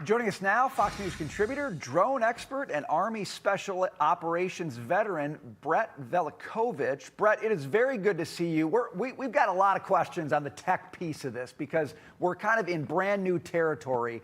Joining us now, Fox News contributor, drone expert, and Army Special Operations veteran, Brett Velikovich. Brett, it is very good to see you. We've got a lot of questions on the tech piece of this because we're kind of in brand new territory.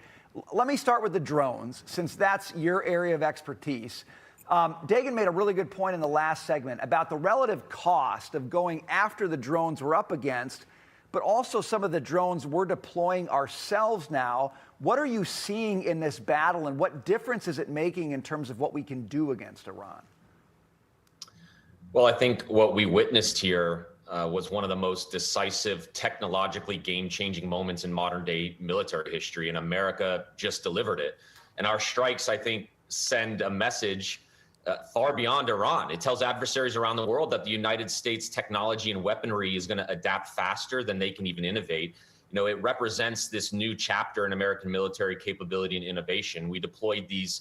Let me start with the drones, since that's your area of expertise. Dagan made a really good point in the last segment about the relative cost of going after the drones we're up against, but also some of the drones we're deploying ourselves now. What are you seeing in this battle, and what difference is it making in terms of what we can do against Iran? Well, I think what we witnessed here was one of the most decisive, technologically game-changing moments in modern-day military history, and America just delivered it. And our strikes, I think, send a message far beyond Iran. It tells adversaries around the world that the United States technology and weaponry is going to adapt faster than they can even innovate. You know, it represents this new chapter in American military capability and innovation. We deployed these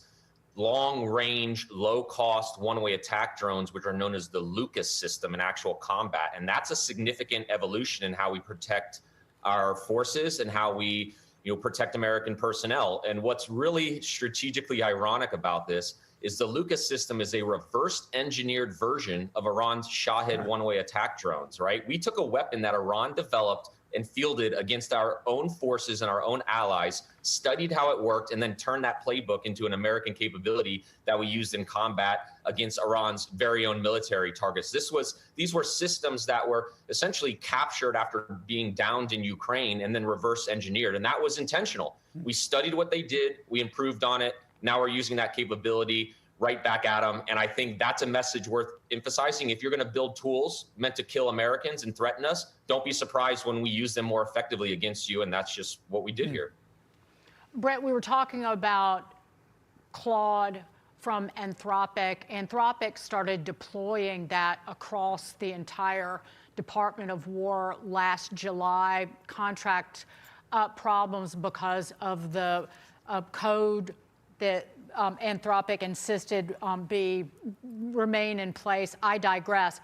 long-range, low-cost, one-way attack drones, which are known as the Lucas system in actual combat. And that's a significant evolution in how we protect our forces and how we, protect American personnel. And what's really strategically ironic about this is the Lucas system is a reverse-engineered version of Iran's Shahed one-way attack drones, right? We took a weapon that Iran developed and fielded against our own forces and our own allies, studied how it worked, and then turned that playbook into an American capability that we used in combat against Iran's very own military targets. These were systems that were essentially captured after being downed in Ukraine and then reverse engineered, and that was intentional. We studied what they did, we improved on it, now we're using that capability right back at them. And I think that's a message worth emphasizing. If you're going to build tools meant to kill Americans and threaten us, don't be surprised when we use them more effectively against you. And that's just what we did here. Brett, we were talking about Claude from Anthropic. Anthropic started deploying that across the entire Department of War last July. Contract problems because of the code that Anthropic insisted remain in place. I digress.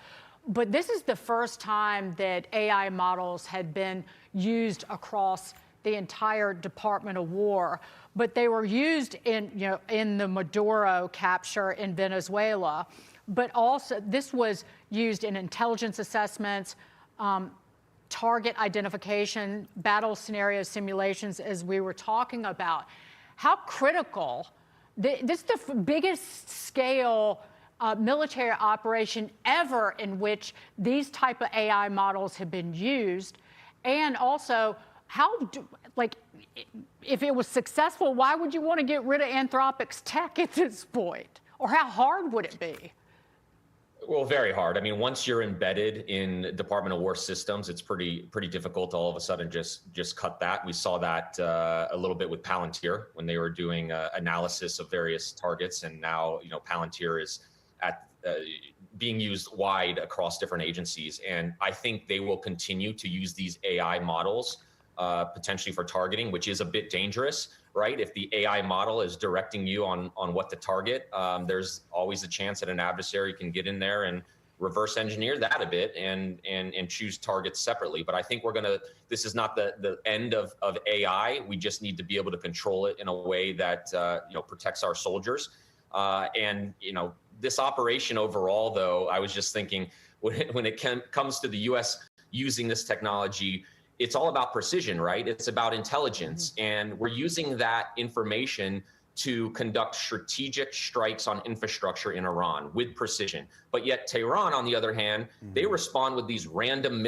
But this is the first time that AI models had been used across the entire Department of War. But they were used in the Maduro capture in Venezuela. But also, this was used in intelligence assessments, target identification, battle scenario simulations, as we were talking about. How critical, this is the biggest scale military operation ever in which these type of AI models have been used. And also, if it was successful, why would you want to get rid of Anthropic's tech at this point? Or how hard would it be? Well, very hard. I mean, once you're embedded in Department of War systems, it's pretty difficult to all of a sudden just cut that. We saw that a little bit with Palantir when they were doing analysis of various targets, and now Palantir is being used wide across different agencies. And I think they will continue to use these AI models potentially for targeting, which is a bit dangerous, right? If the AI model is directing you on what to target, there's always a chance that an adversary can get in there and reverse engineer that a bit and choose targets separately. But I think this is not the end of AI. We just need to be able to control it in a way that protects our soldiers. This operation overall, though, I was just thinking when it comes to the U.S. using this technology, it's all about precision, right? It's about intelligence. And we're using that information to conduct strategic strikes on infrastructure in Iran with precision. But yet Tehran, on the other hand, they respond with these random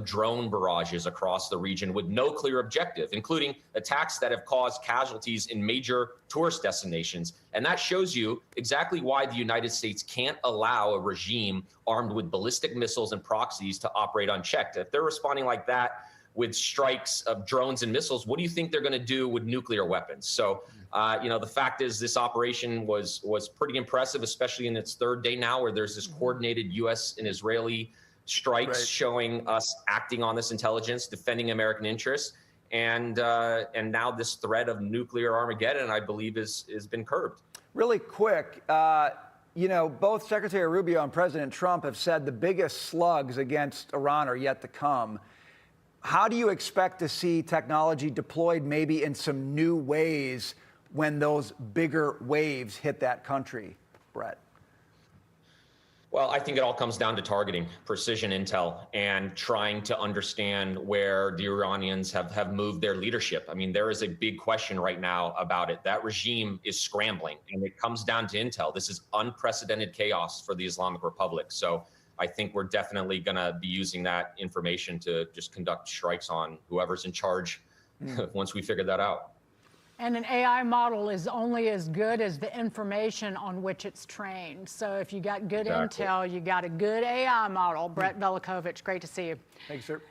drone barrages across the region with no clear objective, including attacks that have caused casualties in major tourist destinations. And that shows you exactly why the United States can't allow a regime armed with ballistic missiles and proxies to operate unchecked. If they're responding like that with strikes of drones and missiles, what do you think they're going to do with nuclear weapons? So, the fact is this operation was pretty impressive, especially in its third day now, where there's this coordinated U.S. and Israeli strikes showing us acting on this intelligence, defending American interests. And now this threat of nuclear Armageddon, I believe, has been curbed. Really quick, both Secretary Rubio and President Trump have said the biggest slugs against Iran are yet to come. How do you expect to see technology deployed maybe in some new ways when those bigger waves hit that country, Brett? Well, I think it all comes down to targeting, precision intel, and trying to understand where the Iranians have moved their leadership. I mean, there is a big question right now about it. That regime is scrambling, and it comes down to intel. This is unprecedented chaos for the Islamic Republic. So I think we're definitely going to be using that information to just conduct strikes on whoever's in charge once we figure that out. And an AI model is only as good as the information on which it's trained. So if you got good Exactly. intel, you got a good AI model. Brett Velikovich, great to see you. Thanks, sir.